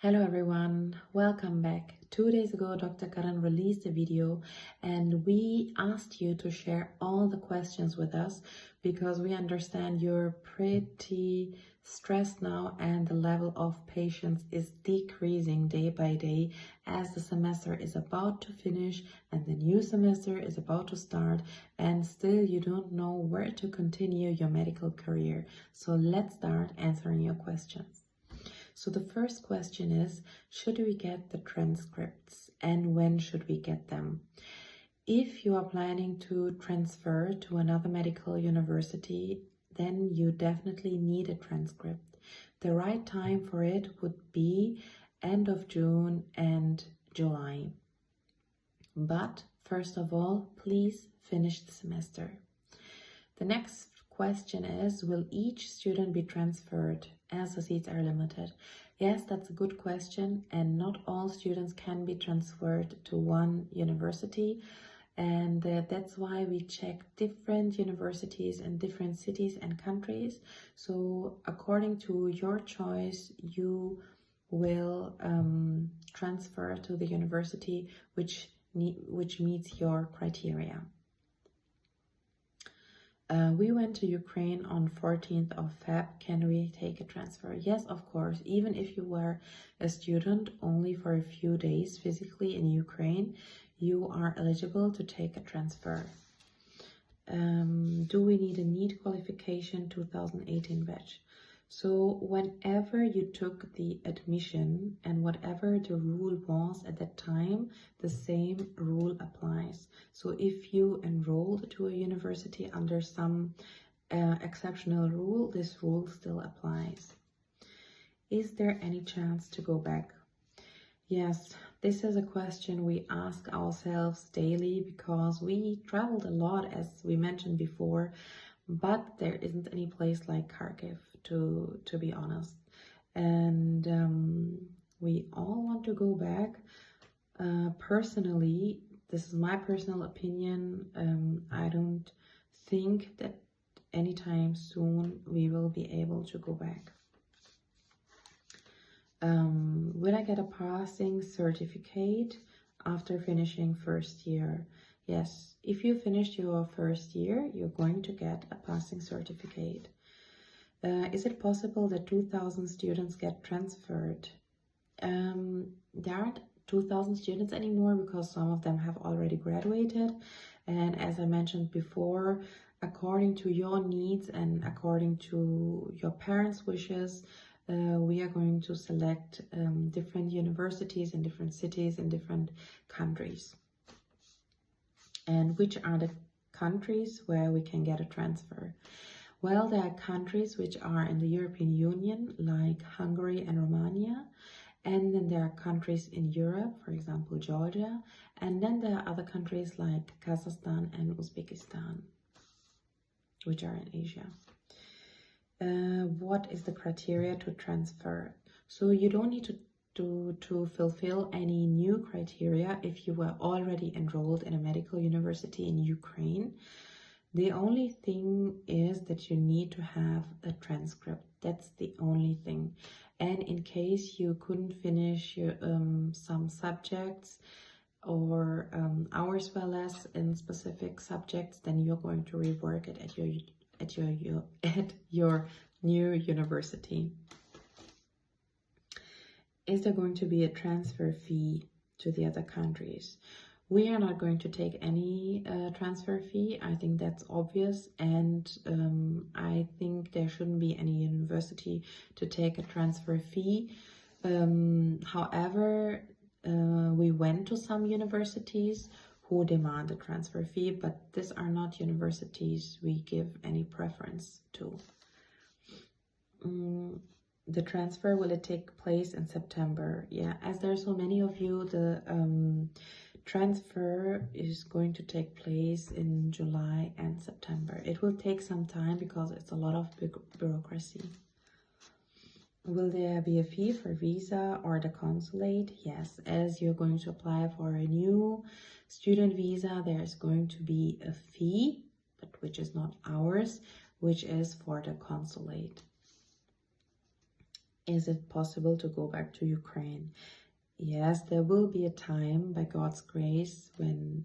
Hello everyone, welcome back. 2 days ago, Dr. Karan released a video and we asked you to share all the questions with us because we understand you're pretty stressed now and the level of patience is decreasing day by day as the semester is about to finish and the new semester is about to start, and still you don't know where to continue your medical career. So let's start answering your questions. So the first question is, should we get the transcripts and when should we get them? If you are planning to transfer to another medical university, then you definitely need a transcript. The right time for it would be end of June and July. But first of all, please finish the semester. The next question is, will each student be transferred as the seats are limited? Yes, that's a good question, and not all students can be transferred to one university, and that's why we check different universities in different cities and countries. So according to your choice, you will transfer to the university which meets your criteria. We went to Ukraine on 14th of Feb. Can we take a transfer? Yes, of course. Even if you were a student only for a few days physically in Ukraine, you are eligible to take a transfer. Do we need a NEET qualification 2018 batch? So whenever you took the admission and whatever the rule was at that time, the same rule applies. So if you enrolled to a university under some exceptional rule, this rule still applies. Is there any chance to go back? Yes, this is a question we ask ourselves daily because we traveled a lot, as we mentioned before, but there isn't any place like Kharkiv, to be honest. And we all want to go back. Personally, this is my personal opinion, I don't think that anytime soon we will be able to go back. Will I get a passing certificate after finishing first year? Yes, if you finished your first year, you're going to get a passing certificate. Is it possible that 2,000 students get transferred? There aren't 2,000 students anymore because some of them have already graduated. And as I mentioned before, according to your needs and according to your parents' wishes, we are going to select different universities in different cities in different countries. And which are the countries where we can get a transfer? Well, there are countries which are in the European Union, like Hungary and Romania. And then there are countries in Europe, for example, Georgia. And then there are other countries like Kazakhstan and Uzbekistan, which are in Asia. What is the criteria to transfer? So you don't need to fulfill any new criteria if you were already enrolled in a medical university in Ukraine. The only thing is that you need to have a transcript. That's the only thing. And in case you couldn't finish your, some subjects or hours were less in specific subjects, then you're going to rework it at your new university. Is there going to be a transfer fee to the other countries? We are not going to take any transfer fee. I think that's obvious, and I think there shouldn't be any university to take a transfer fee. However, we went to some universities who demand a transfer fee, but these are not universities we give any preference to. The transfer, will it take place in September? Yeah, as there are so many of you, the transfer is going to take place in July and September. It will take some time because it's a lot of bureaucracy. Will there be a fee for visa or the consulate? Yes, as you're going to apply for a new student visa, there's going to be a fee, but which is not ours, which is for the consulate. Is it possible to go back to Ukraine? Yes, there will be a time, by God's grace, when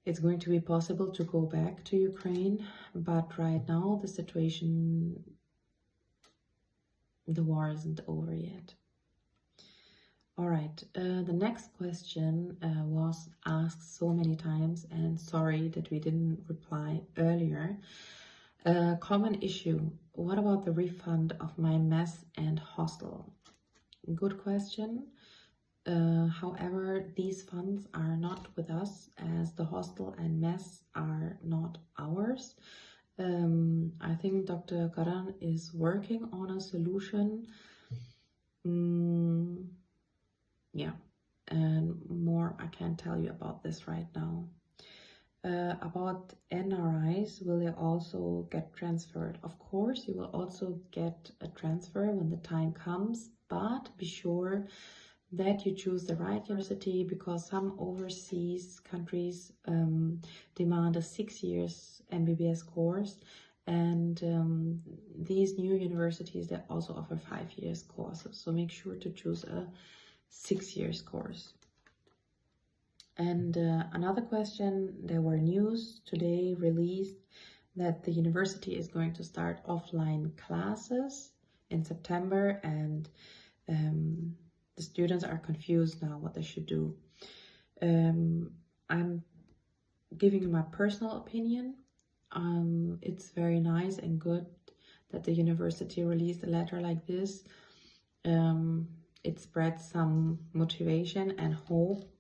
it's going to be possible to go back to Ukraine. But right now, the situation, the war isn't over yet. All right, the next question was asked so many times, and sorry that we didn't reply earlier. Common issue, what about the refund of my mess and hostel? Good question. However, these funds are not with us, as the hostel and mess are not ours. I think Dr. Karan is working on a solution. Yeah, and more I can't tell you about this right now. About NRIs, will they also get transferred? Of course, you will also get a transfer when the time comes, but be sure that you choose the right university, because some overseas countries demand a 6 years MBBS course, and these new universities, they also offer 5 years courses, so make sure to choose a 6 years course. And another question, there were news today released that the university is going to start offline classes in September, and the students are confused now what they should do. I'm giving you my personal opinion. It's very nice and good that the university released a letter like this. It spreads some motivation and hope.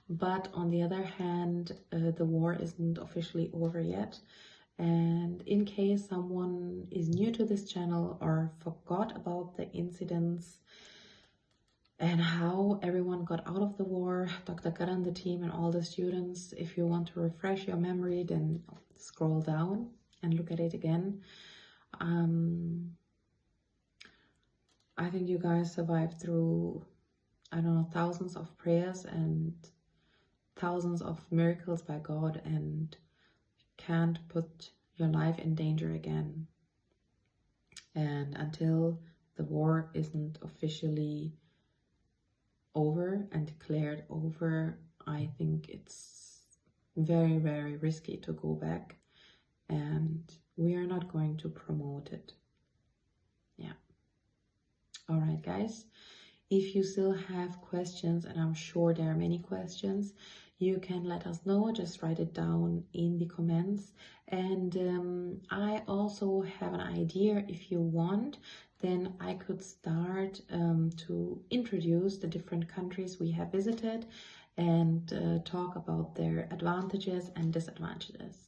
But on the other hand, the war isn't officially over yet. And in case someone is new to this channel or forgot about the incidents and how everyone got out of the war, Dr. Karan, the team, and all the students, if you want to refresh your memory, then scroll down and look at it again. I think you guys survived through, I don't know, thousands of prayers and thousands of miracles by God, and can't put your life in danger again. And until the war isn't officially over and declared over, I think it's very, very risky to go back, and we are not going to promote it. Yeah. All right, guys. If you still have questions, and I'm sure there are many questions, you can let us know. Just write it down in the comments. And I also have an idea. If you want, then I could start to introduce the different countries we have visited and talk about their advantages and disadvantages.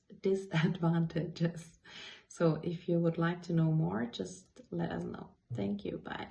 So if you would like to know more, just let us know. Thank you. Bye.